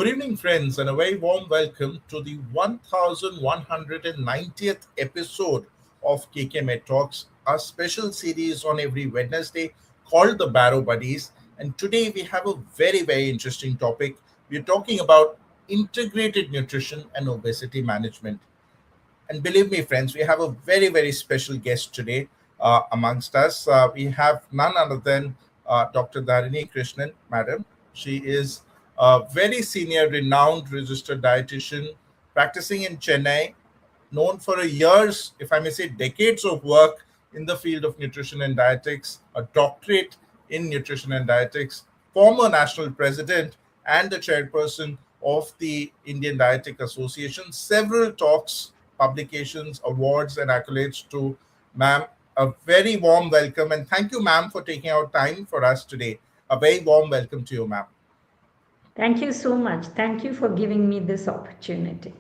Good evening, friends, and a very warm welcome to the 1190th episode of KK Med Talks, our special series on every Wednesday called the Barrow Buddies. And today we have a very interesting topic. We're talking about integrated nutrition and obesity management. And believe me, friends, we have a very special guest today amongst us. We have none other than Dr. Dharini Krishnan, madam. She is a very senior, renowned registered dietitian practicing in Chennai, known for her years, if I may say, decades of work in the field of nutrition and dietetics, a doctorate in nutrition and dietetics, former national president, and the chairperson of the Indian Dietetic Association. Several talks, publications, awards, and accolades to ma'am. A very warm welcome, and thank you, ma'am, for taking out time for us today. A very warm welcome to you, ma'am. Thank you so much. Thank you for giving me this opportunity.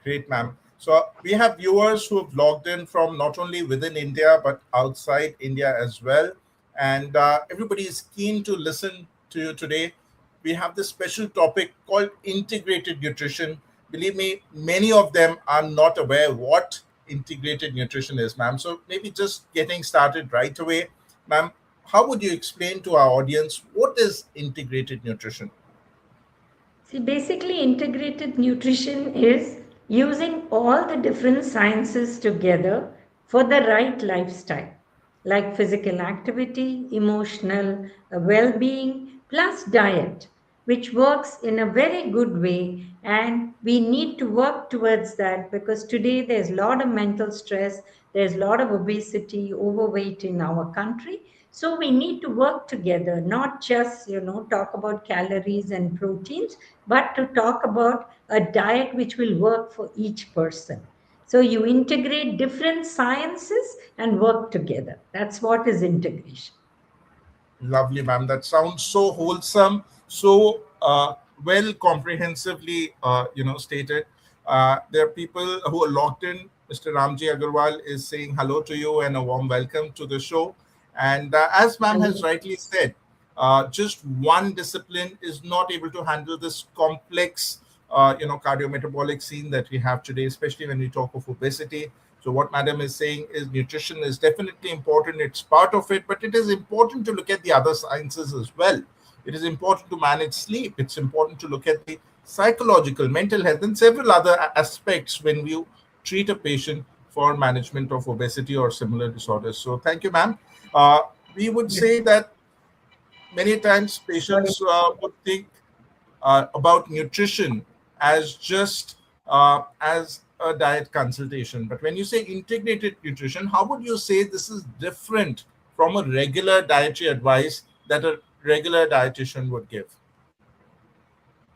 Great, ma'am. So we have viewers who have logged in from not only within India but outside India as well, and everybody is keen to listen to you today. We have this special topic called integrated nutrition. Believe me, many of them are not aware what integrated nutrition is, ma'am. So maybe just getting started right away, ma'am. How would you explain to our audience what is integrated nutrition? See, basically, integrated nutrition is using all the different sciences together for the right lifestyle, like physical activity, emotional well being, plus diet, which works in a very good way. And we need to work towards that because today there's a lot of mental stress, there's a lot of obesity, overweight in our country. So we need to work together, not just, talk about calories and proteins, but to talk about a diet which will work for each person. So you integrate different sciences and work together. That's what is integration. Lovely, ma'am. That sounds so wholesome, so well comprehensively, stated. There are people who are logged in. Mr. Ramji Agarwal is saying hello to you and a warm welcome to the show. And as ma'am has Hello. rightly said, just one discipline is not able to handle this complex, cardiometabolic scene that we have today, especially when we talk of obesity. So what Madam is saying is nutrition is definitely important. It's part of it, but it is important to look at the other sciences as well. It is important to manage sleep. It's important to look at the psychological, mental health, and several other aspects when you treat a patient for management of obesity or similar disorders. So thank you, ma'am. Uh, we would Yes. say that many times Sorry. patients would think about nutrition as just as a diet consultation. But when you say integrated nutrition, how would you say this is different from a regular dietary advice that a regular dietitian would give?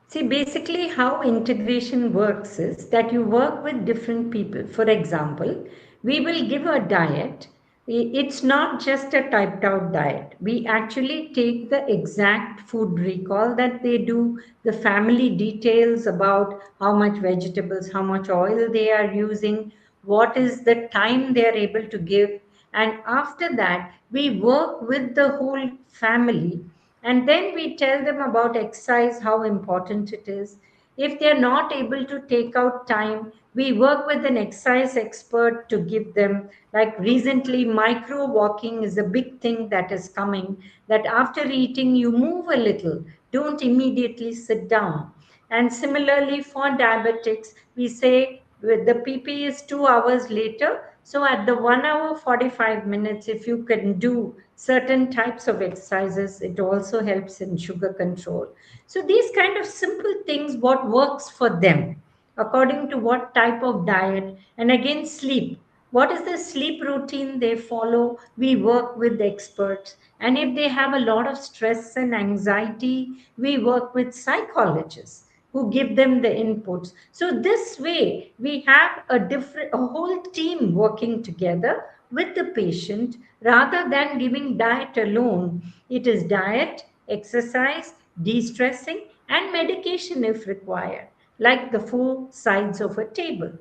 See, basically, how integration works is that you work with different people. For example, we will give a diet. It's not just a typed out diet. We actually take the exact food recall that they do, the family details about how much vegetables, how much oil they are using, what is the time they are able to give. And after that, we work with the whole family and then we tell them about exercise, how important it is. If they're not able to take out time, we work with an exercise expert to give them. Like recently, micro walking is a big thing that is coming. That after eating, you move a little, don't immediately sit down. And similarly, for diabetics, we say with the PP is 2 hours later. So at the 1 hour 45 minutes, if you can do certain types of exercises, it also helps in sugar control. So these kind of simple things, what works for them according to what type of diet, and again, sleep. What is the sleep routine they follow? We work with experts. And if they have a lot of stress and anxiety, we work with psychologists who give them the inputs. So this way, we have a whole team working together with the patient rather than giving diet alone. It is diet, exercise, de-stressing, and medication if required, like the four sides of a table.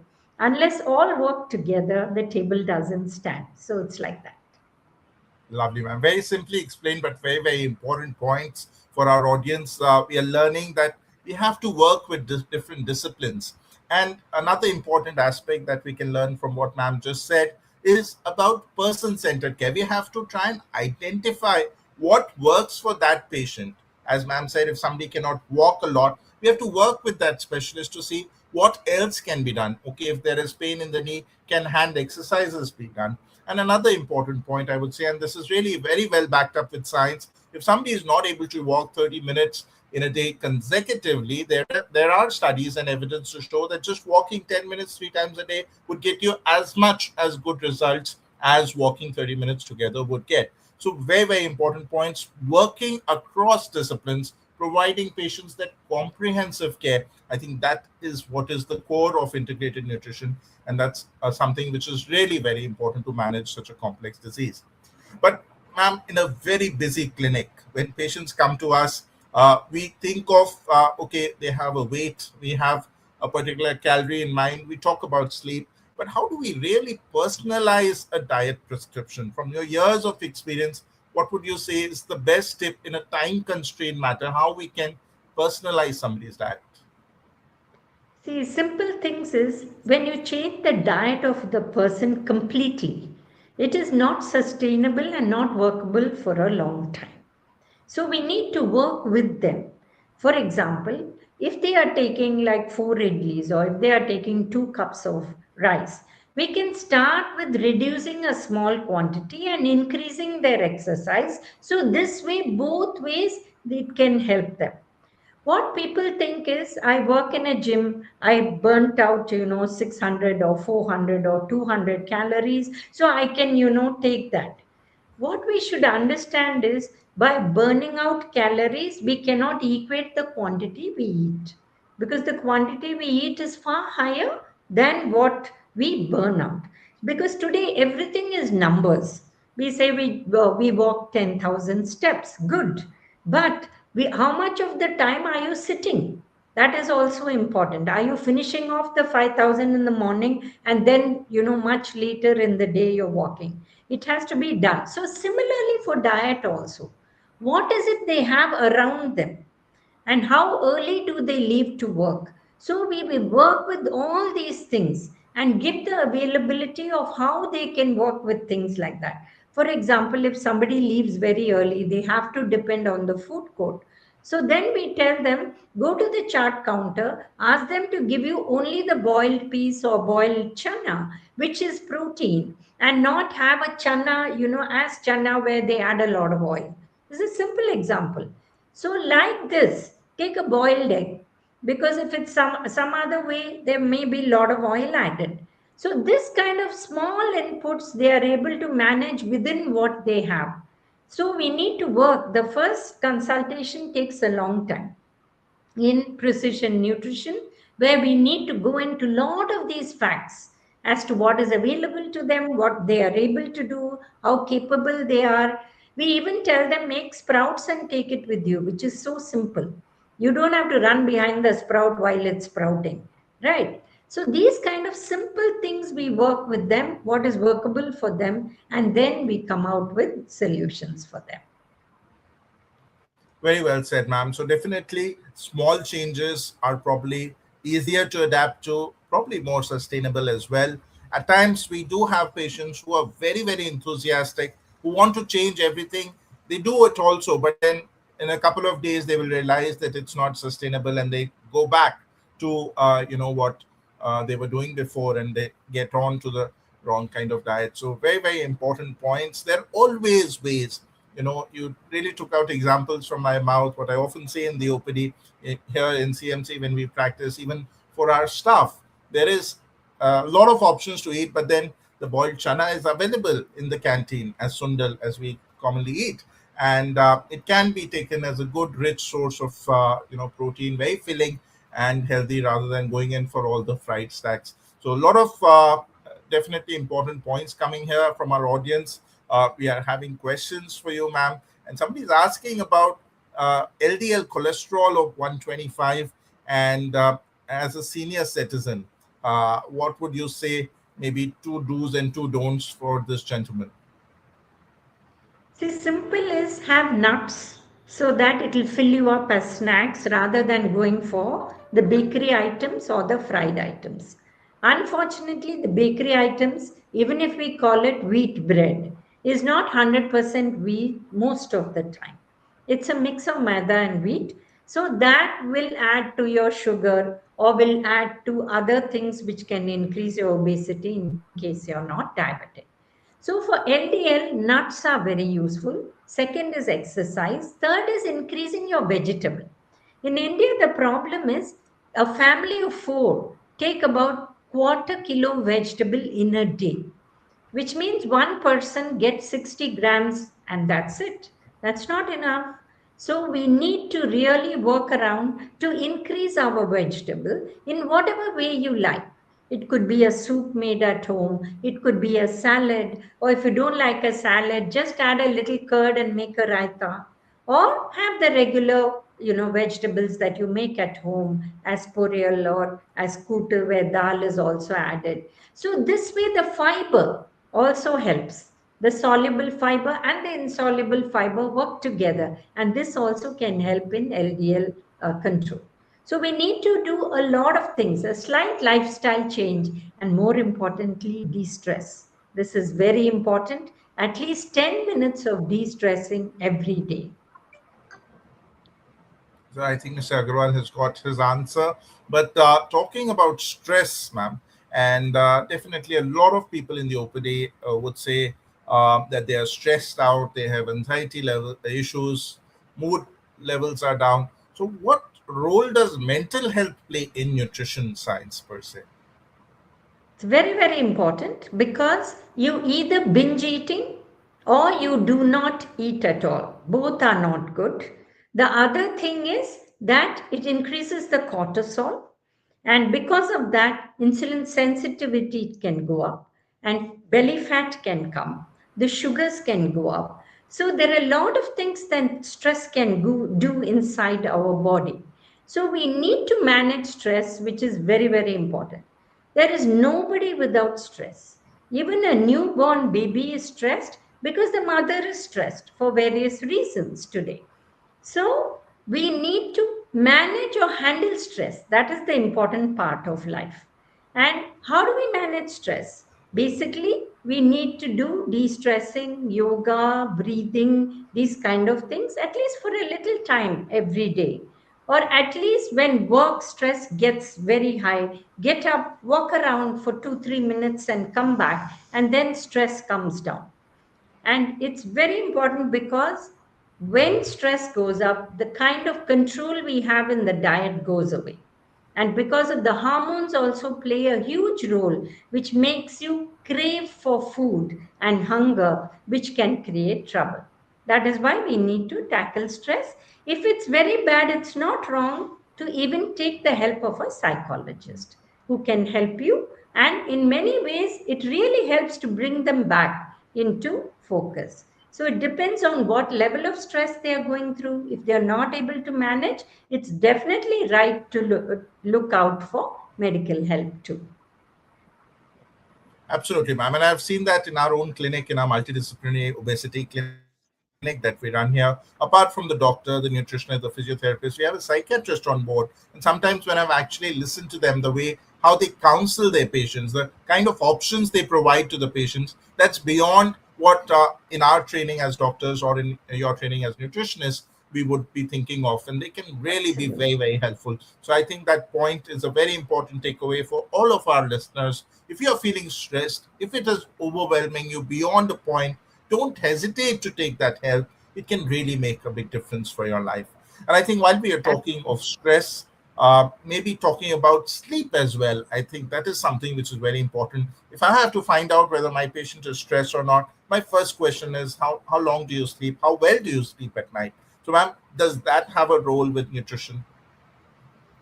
Unless all work together, the table doesn't stand. So it's like that. Lovely, ma'am. Very simply explained, but very important points for our audience, we are learning that we have to work with different disciplines. And another important aspect that we can learn from what ma'am just said is about person centered care. We have to try and identify what works for that patient. As ma'am said, if somebody cannot walk a lot, we have to work with that specialist to see what else can be done. Okay, if there is pain in the knee, can hand exercises be done? And another important point I would say, and this is really very well backed up with science, if somebody is not able to walk 30 minutes in a day consecutively, there are studies and evidence to show that just walking 10 minutes 3 times a day would get you as much as good results as walking 30 minutes together would get. So very, very important points. Working across disciplines, providing patients that comprehensive care. I think that is what is the core of integrated nutrition, and that's something which is really very important to manage such a complex disease. But, ma'am, in a very busy clinic, when patients come to us, we think of, okay, they have a weight, we have a particular calorie in mind, we talk about sleep, but how do we really personalize a diet prescription? From your years of experience, what would you say is the best tip in a time constrained matter, how we can personalize somebody's diet? See, simple things is when you change the diet of the person completely, it is not sustainable and not workable for a long time. So we need to work with them. For example, if they are taking like 4 idlis or if they are taking 2 cups of rice, we can start with reducing a small quantity and increasing their exercise. So this way, both ways, it can help them. What people think is I work in a gym, I burnt out 600 or 400 or 200 calories, so I can take that. What we should understand is by burning out calories we cannot equate the quantity we eat, because the quantity we eat is far higher than what we burn out. Because today everything is numbers. We say we walk 10,000 steps, good, but how much of the time are you sitting? That is also important. Are you finishing off the 5,000 in the morning and then, much later in the day you're walking? It has to be done. So, similarly for diet also, what is it they have around them? And how early do they leave to work? So we will work with all these things and give the availability of how they can work with things like that. For example, if somebody leaves very early, they have to depend on the food court. So then we tell them, go to the chart counter, ask them to give you only the boiled peas or boiled chana, which is protein, and not have a chana, as chana where they add a lot of oil. This is a simple example. So, like this, take a boiled egg, because if it's some other way, there may be a lot of oil added. So, this kind of small inputs they are able to manage within what they have. So, we need to work. The first consultation takes a long time in precision nutrition, where we need to go into a lot of these facts as to what is available to them, what they are able to do, how capable they are. We even tell them make sprouts and take it with you, which is so simple. You don't have to run behind the sprout while it's sprouting, right? So these kind of simple things we work with them, what is workable for them, and then we come out with solutions for them. Very well said, ma'am. So definitely, small changes are probably easier to adapt to, probably more sustainable as well. At times, we do have patients who are very, very enthusiastic, who want to change everything. They do it also, but then in a couple of days, they will realize that it's not sustainable, and they go back to what they were doing before, and they get on to the wrong kind of diet. So very, very important points. There are always ways. You really took out examples from my mouth. What I often say in the OPD here in CMC when we practice, even for our staff, there is a lot of options to eat, but then the boiled chana is available in the canteen as sundal, as we commonly eat. And it can be taken as a good, rich source of protein, very filling and healthy, rather than going in for all the fried snacks. So a lot of definitely important points coming here from our audience. We are having questions for you, ma'am. And somebody is asking about LDL cholesterol of 125. And as a senior citizen, what would you say maybe two do's and two don'ts for this gentleman? See, simple is have nuts, so that it will fill you up as snacks rather than going for the bakery items or the fried items. Unfortunately, the bakery items, even if we call it wheat bread, is not 100% wheat most of the time. It's a mix of maida and wheat. So that will add to your sugar or will add to other things which can increase your obesity in case you're not diabetic. So for LDL, nuts are very useful. Second is exercise. Third is increasing your vegetable. In India, the problem is a family of four take about quarter kilo vegetable in a day, which means one person gets 60 grams and that's it. That's not enough. So we need to really work around to increase our vegetable in whatever way you like. It could be a soup made at home, it could be a salad, or if you don't like a salad, just add a little curd and make a raita, or have the regular vegetables that you make at home as poriyal or as kootu where dal is also added. So this way the fiber also helps. The soluble fiber and the insoluble fiber work together, and this also can help in LDL control. So we need to do a lot of things, a slight lifestyle change, and more importantly, de-stress. This is very important. At least 10 minutes of de-stressing every day. So I think Mr. Agarwal has got his answer. But talking about stress, ma'am, and definitely a lot of people in the OPD would say that they are stressed out, they have anxiety level issues, mood levels are down. So, what role does mental health play in nutrition science per se? It's very, very important because you either binge eating or you do not eat at all. Both are not good. The other thing is that it increases the cortisol, and because of that, insulin sensitivity can go up and belly fat can come. The sugars can go up. So there are a lot of things that stress can do inside our body. So we need to manage stress, which is very, very important. There is nobody without stress. Even a newborn baby is stressed because the mother is stressed for various reasons today. So, we need to manage or handle stress. That is the important part of life. And how do we manage stress? Basically, we need to do de stressing, yoga, breathing, these kind of things, at least for a little time every day. Or at least when work stress gets very high, get up, walk around for 2 3 minutes, and come back, and then stress comes down. And it's very important because when stress goes up, the kind of control we have in the diet goes away. And because of the hormones also play a huge role, which makes you crave for food and hunger, which can create trouble. That is why we need to tackle stress. If it's very bad, it's not wrong to even take the help of a psychologist who can help you. And in many ways, it really helps to bring them back into focus. So it depends on what level of stress they are going through. If they are not able to manage, it's definitely right to look out for medical help too. Absolutely, ma'am. And I've seen that in our own clinic, in our multidisciplinary obesity clinic that we run here. Apart from the doctor, the nutritionist, the physiotherapist, we have a psychiatrist on board. And sometimes when I've actually listened to them, the way how they counsel their patients, the kind of options they provide to the patients, that's beyond what in our training as doctors or in your training as nutritionists we would be thinking of, and they can really be very, Absolutely. very helpful. So I think that point is a very important takeaway for all of our listeners. If you're feeling stressed, if it is overwhelming you beyond the point, don't hesitate to take that help. It can really make a big difference for your life. And I think while we are talking of stress, maybe talking about sleep as well, I think that is something which is very important. If I have to find out whether my patient is stressed or not, my first question is how long do you sleep? How well do you sleep at night? So, ma'am, does that have a role with nutrition?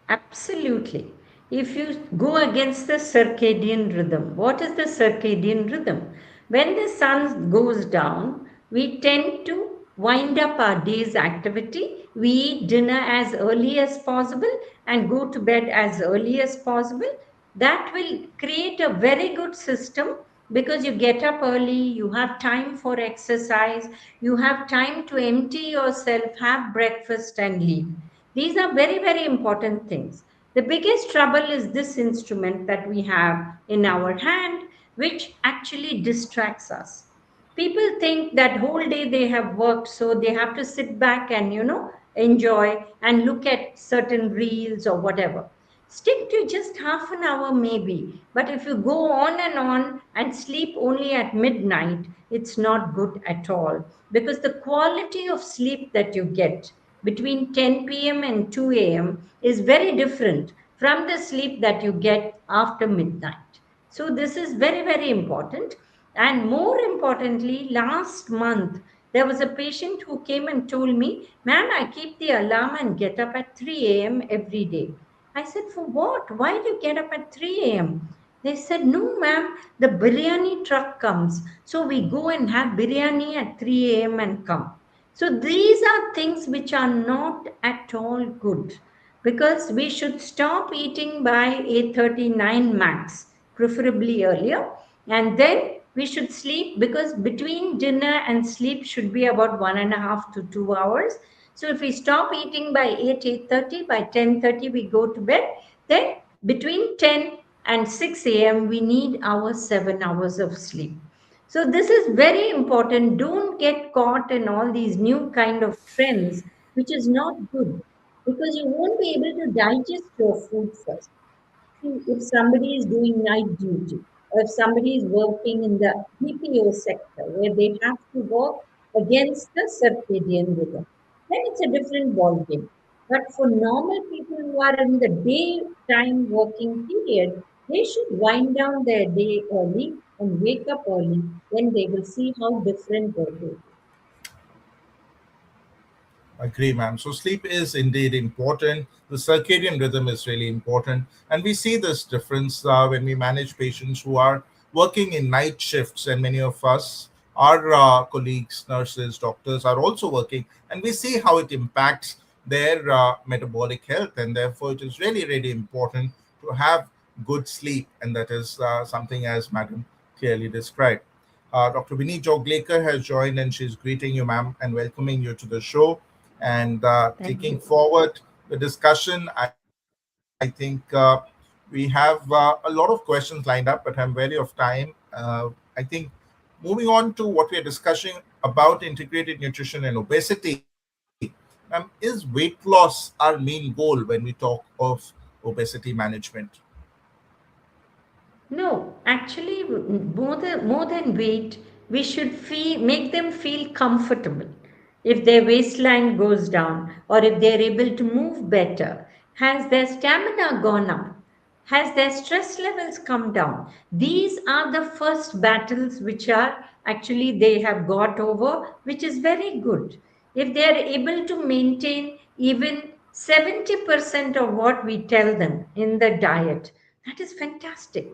Absolutely. If you go against the circadian rhythm, what is the circadian rhythm? When the sun goes down, we tend to wind up our day's activity. We eat dinner as early as possible and go to bed as early as possible. That will create a very good system because you get up early, you have time for exercise, you have time to empty yourself, have breakfast, and leave. These are very, very important things. The biggest trouble is this instrument that we have in our hand, which actually distracts us. People think that whole day they have worked, so they have to sit back and enjoy and look at certain reels or whatever. Stick to just half an hour maybe, but if you go on and sleep only at midnight, it's not good at all, because the quality of sleep that you get between 10 p.m. and 2 a.m. is very different from the sleep that you get after midnight. So this is very, very important. And more importantly, last month, there was a patient who came and told me, "Ma'am, I keep the alarm and get up at 3 a.m. every day." I said, "For what? Why do you get up at 3 a.m.?" They said, "No, ma'am, the biryani truck comes. So we go and have biryani at 3 a.m. and come." So these are things which are not at all good, because we should stop eating by 8:39 max, preferably earlier, and then we should sleep, because between dinner and sleep should be about 1.5 to 2 hours. So if we stop eating by 8:30, by 10:30 we go to bed, then between 10 and 6 a.m. we need our 7 hours of sleep. So this is very important. Don't get caught in all these new kind of trends, which is not good, because you won't be able to digest your food first. See, if somebody is doing night duty, or if somebody is working in the BPO sector where they have to work against the circadian rhythm, then it's a different ballgame. But for normal people who are in the daytime working period, they should wind down their day early and wake up early. Then they will see how different their day is. Agree, ma'am. So sleep is indeed important. The circadian rhythm is really important, and we see this difference when we manage patients who are working in night shifts, and many of us, our colleagues, nurses, doctors, are also working, and we see how it impacts their metabolic health, and therefore it is really, really important to have good sleep, and that is something as Madam clearly described. Dr. Vinnie Joglekar has joined, and she's greeting you, ma'am, and welcoming you to the show and Thank taking you. forward the discussion. I think we have a lot of questions lined up, but I'm wary of time. I think moving on to what we are discussing about integrated nutrition and obesity, is weight loss our main goal when we talk of obesity management? No, actually, more than weight, we should make them feel comfortable. If their waistline goes down, or if they're able to move better, has their stamina gone up? Has their stress levels come down? These are the first battles which are actually they have got over, which is very good. If they are able to maintain even 70% of what we tell them in the diet, that is fantastic.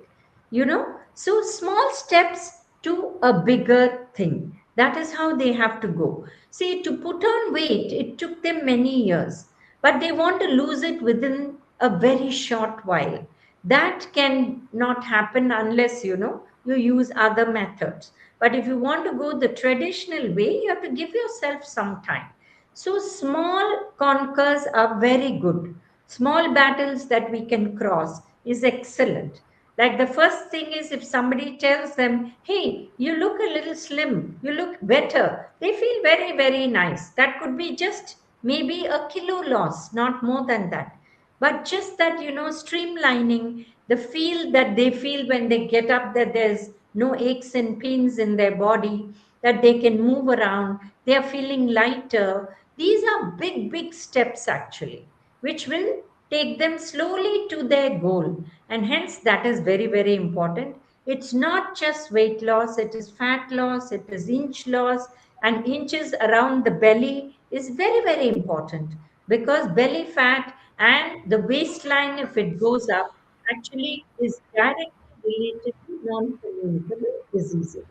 So small steps to a bigger thing. That is how they have to go. See, to put on weight, it took them many years, but they want to lose it within a very short while. That can not happen unless you use other methods. But if you want to go the traditional way, you have to give yourself some time. So small conquers are very good. Small battles that we can cross is excellent. Like the first thing is, if somebody tells them, "Hey, you look a little slim, you look better," they feel very, very nice. That could be just maybe a kilo loss, not more than that. But just that, streamlining the feel that they feel when they get up, that there's no aches and pains in their body, that they can move around, they are feeling lighter. These are big, big steps actually, which will take them slowly to their goal. And hence, that is very, very important. It's not just weight loss, it is fat loss, it is inch loss, and inches around the belly is very, very important, because belly fat and the waistline, if it goes up, actually is directly related to non communicable diseases.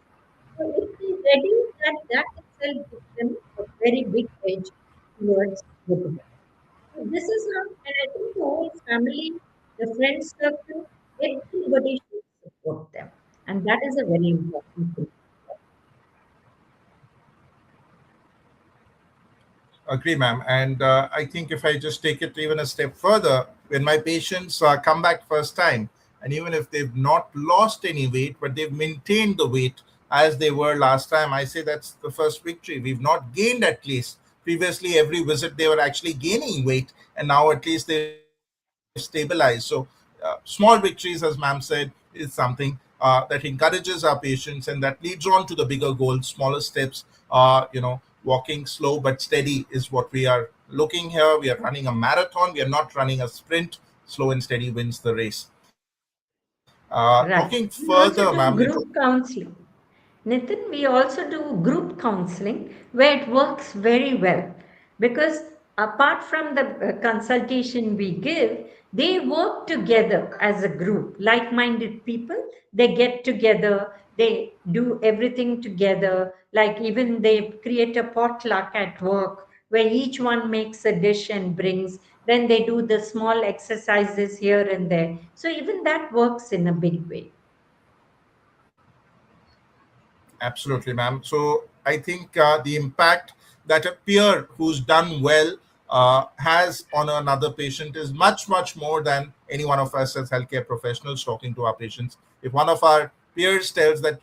So if they reduce that, that itself gives them a very big edge towards good health. So this is how, and I think the whole family, the friend circle, everybody should support them. And that is a very important thing. Agree, ma'am. And I think if I just take it even a step further, when my patients come back first time, and even if they've not lost any weight, but they've maintained the weight as they were last time, I say that's the first victory. We've not gained at least. Previously, every visit they were actually gaining weight, and now at least they've stabilized. So, small victories, as ma'am said, is something that encourages our patients, and that leads on to the bigger goals, smaller steps. Walking slow but steady is what we are looking here. We are running a marathon. We are not running a sprint. Slow and steady wins the race. Talking further, Right. ma'am, We also do group counseling. Nitin, we also do group counseling where it works very well because apart from the consultation we give, they work together as a group, like minded people. They get together, they do everything together, like even they create a potluck at work where each one makes a dish and brings, then they do the small exercises here and there. So, even that works in a big way. absolutely, ma'am. So I think the impact that a peer who's done well has on another patient is much, much more than any one of us as healthcare professionals talking to our patients. If one of our peers tells that,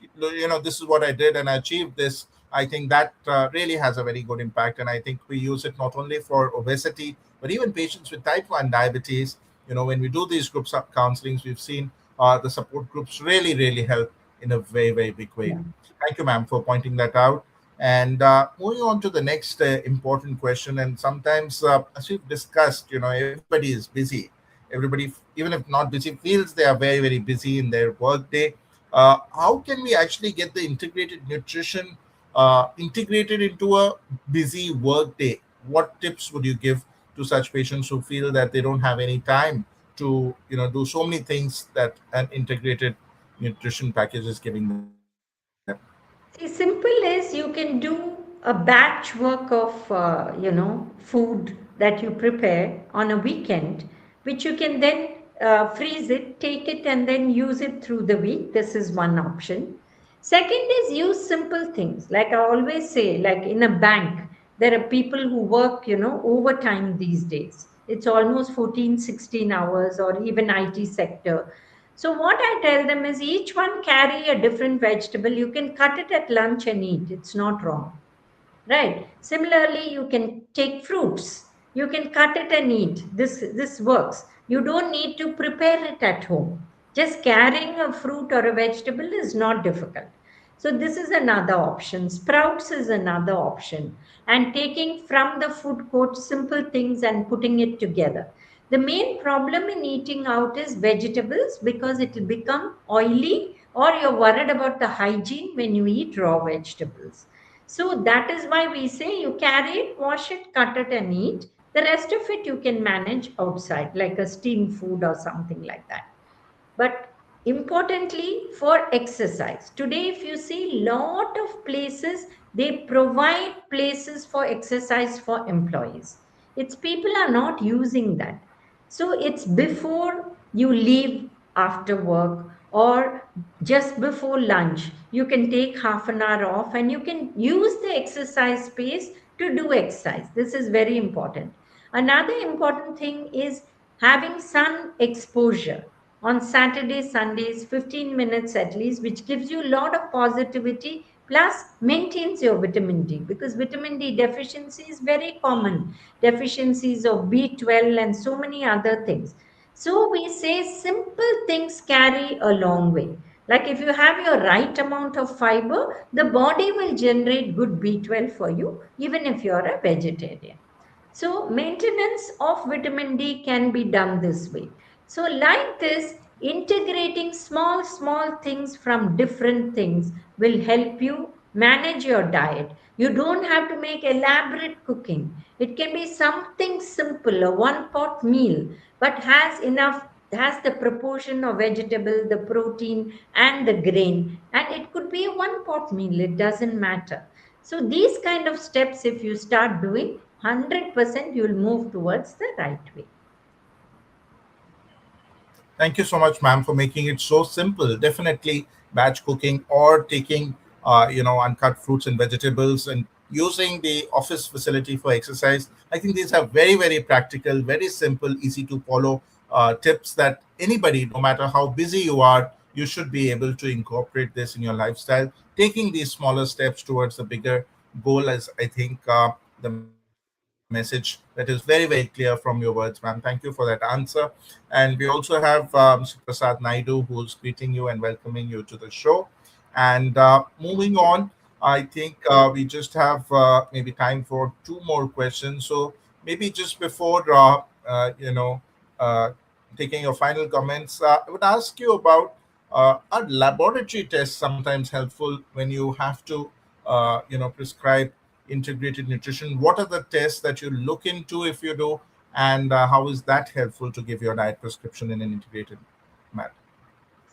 this is what I did and I achieved this, I think that really has a very good impact. And I think we use it not only for obesity, but even patients with type 1 diabetes. When we do these group counselings, we've seen the support groups really, really help in a very, very big way. Yeah. Thank you, ma'am, for pointing that out. And moving on to the next important question, and sometimes, as we've discussed, everybody is busy. Everybody, even if not busy, feels they are very, very busy in their work day. How can we actually get the integrated nutrition integrated into a busy work day? What tips would you give to such patients who feel that they don't have any time to, do so many things that an integrated nutrition package is giving them? See, simple is you can do a batch work of food that you prepare on a weekend, which you can then freeze it, take it, and then use it through the week. This is one option. Second is use simple things. Like I always say, like in a bank, there are people who work, overtime these days. It's almost 14, 16 hours, or even IT sector. So what I tell them is each one carry a different vegetable. You can cut it at lunch and eat. It's not wrong. Right. Similarly, you can take fruits. You can cut it and eat. This works. You don't need to prepare it at home. Just carrying a fruit or a vegetable is not difficult. So this is another option. Sprouts is another option. And taking from the food court simple things and putting it together. The main problem in eating out is vegetables because it will become oily or you're worried about the hygiene when you eat raw vegetables. So that is why we say you carry it, wash it, cut it, and eat. The rest of it you can manage outside, like a steamed food or something like that. But importantly, for exercise, today if you see lot of places, they provide places for exercise for employees. It's people are not using that. So it's before you leave after work or just before lunch. You can take half an hour off and you can use the exercise space to do exercise. This is very important. Another important thing is having sun exposure on Saturdays, Sundays, 15 minutes at least, which gives you a lot of positivity plus maintains your vitamin D because vitamin D deficiency is very common. Deficiencies of B12 and so many other things. So we say simple things carry a long way. Like if you have your right amount of fiber, the body will generate good B12 for you, even if you're a vegetarian. So, maintenance of vitamin D can be done this way. So, like this, integrating small, small things from different things will help you manage your diet. You don't have to make elaborate cooking. It can be something simple, a one pot meal, but has the proportion of vegetable, the protein, and the grain. And it could be a one pot meal, it doesn't matter. So, these kind of steps, if you start doing, 100% you'll move towards the right way. Thank you so much, ma'am, for making it so simple. Definitely, batch cooking or taking, uncut fruits and vegetables and using the office facility for exercise. I think these are very, very practical, very simple, easy to follow tips that anybody, no matter how busy you are, you should be able to incorporate this in your lifestyle. Taking these smaller steps towards the bigger goal is, I think, the message that is very, very clear from your words, ma'am. Thank you for that answer. And we also have Mr. Prasad Naidu, who's greeting you and welcoming you to the show. And moving on, I think we just have maybe time for two more questions. So maybe just before, uh, taking your final comments, I would ask you about are laboratory tests sometimes helpful when you have to, prescribe integrated nutrition? What are the tests that you look into if you do, and how is that helpful to give your diet prescription in an integrated manner?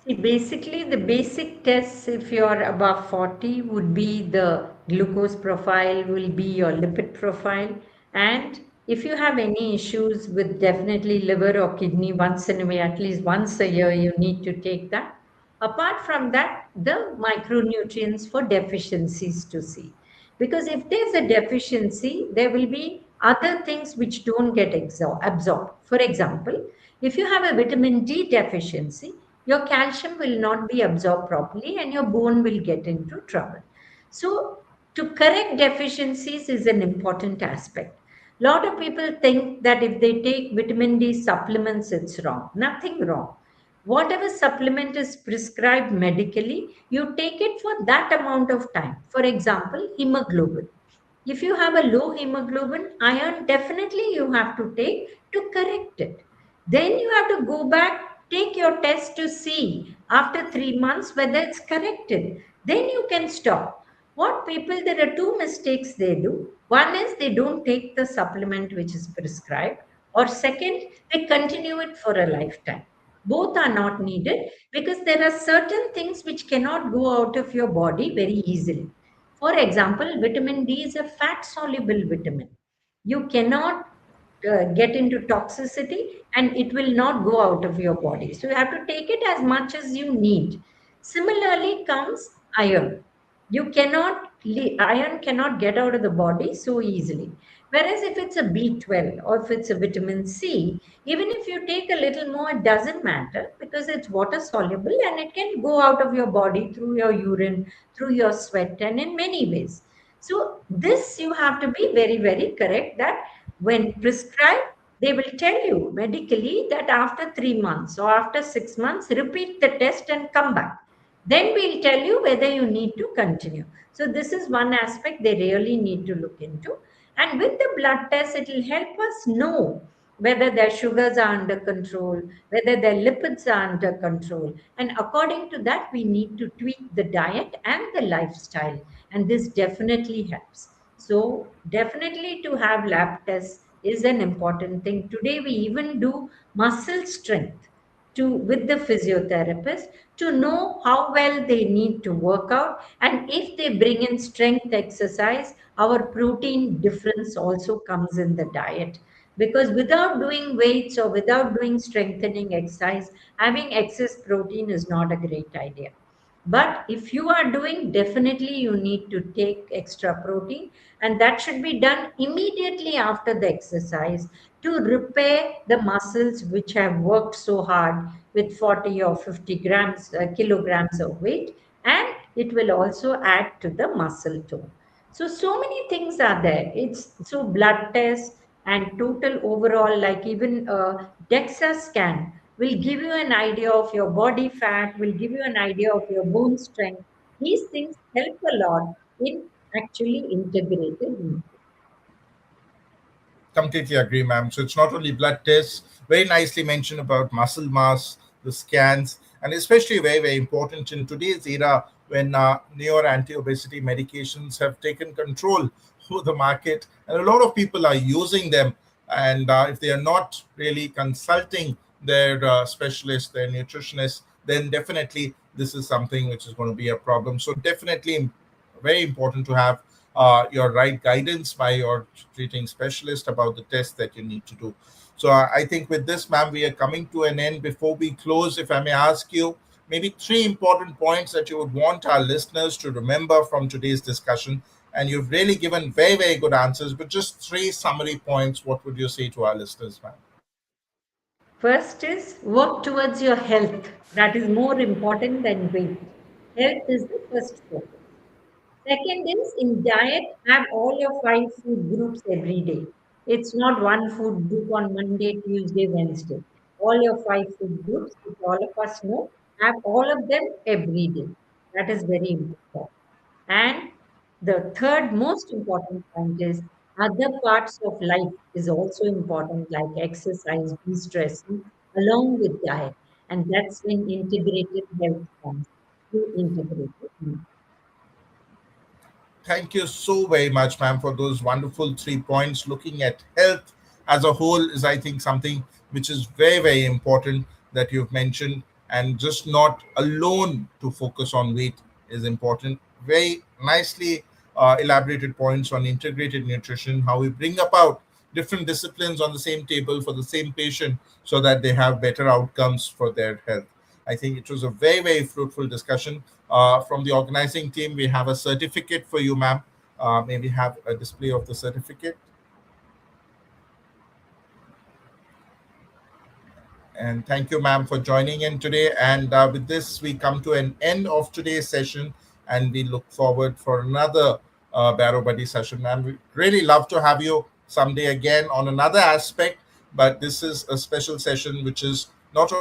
See, basically, the basic tests, if you're above 40, would be the glucose profile, will be your lipid profile. And if you have any issues with definitely liver or kidney, once in a way, at least once a year, you need to take that. Apart from that, the micronutrients for deficiencies to see. Because if there's a deficiency, there will be other things which don't get absorbed. For example, if you have a vitamin D deficiency, your calcium will not be absorbed properly and your bone will get into trouble. So, to correct deficiencies is an important aspect. A lot of people think that if they take vitamin D supplements, it's wrong. Nothing wrong. Whatever supplement is prescribed medically, you take it for that amount of time. For example, hemoglobin. If you have a low hemoglobin, iron definitely you have to take to correct it. Then you have to go back, take your test to see after 3 months whether it's corrected. Then you can stop. What people, there are two mistakes they do. One is they don't take the supplement which is prescribed, or second, they continue it for a lifetime. Both are not needed because there are certain things which cannot go out of your body very easily. For example, vitamin D is a fat soluble vitamin. You cannot get into toxicity and it will not go out of your body. So you have to take it as much as you need. Similarly comes iron. Iron cannot get out of the body so easily. Whereas if it's a B12 or if it's a vitamin C, even if you take a little more, it doesn't matter because it's water soluble and it can go out of your body through your urine, through your sweat, and in many ways. So, this you have to be very, very correct that when prescribed, they will tell you medically that after 3 months or after 6 months, repeat the test and come back. Then we'll tell you whether you need to continue. So, this is one aspect they really need to look into. And with the blood test, it will help us know whether their sugars are under control, whether their lipids are under control. And according to that, we need to tweak the diet and the lifestyle. And this definitely helps. So, definitely to have lab tests is an important thing. Today, we even do muscle strength to with the physiotherapist to know how well they need to work out, and if they bring in strength exercise, our protein difference also comes in the diet, because without doing weights or without doing strengthening exercise, having excess protein is not a great idea. But if you are doing, definitely you need to take extra protein, and that should be done immediately after the exercise to repair the muscles which have worked so hard with 40 or 50 kilograms of weight, and it will also add to the muscle tone. So many things are there. It's so blood tests and total overall, like even DEXA scan will give you an idea of your body fat, will give you an idea of your bone strength. These things help a lot in actually integrated nutrition. Completely agree, ma'am. So it's not only blood tests, very nicely mentioned about muscle mass, the scans, and especially very, very important in today's era when neo anti-obesity medications have taken control over the market, and a lot of people are using them. And if they are not really consulting their specialist, their nutritionist, then definitely this is something which is going to be a problem. So definitely very important to have your right guidance by your treating specialist about the test that you need to do. So I think with this, ma'am, we are coming to an end. Before we close, if I may ask you, maybe three important points that you would want our listeners to remember from today's discussion. And you've really given very, very good answers, but just three summary points. What would you say to our listeners, ma'am? First is work towards your health. That is more important than weight. Health is the first focus. Second is in diet, have all your five food groups every day. It's not one food group on Monday, Tuesday, Wednesday. All your five food groups, which all of us know, have all of them every day. That is very important. And the third most important point is other parts of life is also important, like exercise, de-stressing, along with diet. And that's when integrated health comes through integrated health. Thank you so very much, ma'am, for those wonderful 3 points. Looking at health as a whole is, I think, something which is very, very important that you've mentioned, and just not alone to focus on weight is important. Very nicely elaborated points on integrated nutrition, how we bring about different disciplines on the same table for the same patient so that they have better outcomes for their health. I think it was a very, very fruitful discussion. From the organizing team, we have a certificate for you, ma'am. May we have a display of the certificate? And thank you, ma'am, for joining in today. And with this, we come to an end of today's session, and we look forward for another Barrow Buddy session. Ma'am, we really love to have you someday again on another aspect. But this is a special session, which is not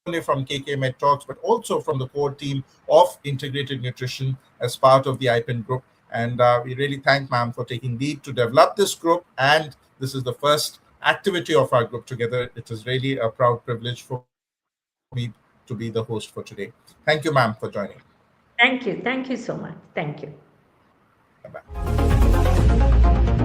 only from KK Med Talks, but also from the core team of Integrated Nutrition as part of the IPEN group. And we really thank ma'am for taking lead to develop this group. And this is the first activity of our group together. It is really a proud privilege for me to be the host for today. Thank you, ma'am, for joining. Thank you. Thank you so much. Thank you. Bye bye.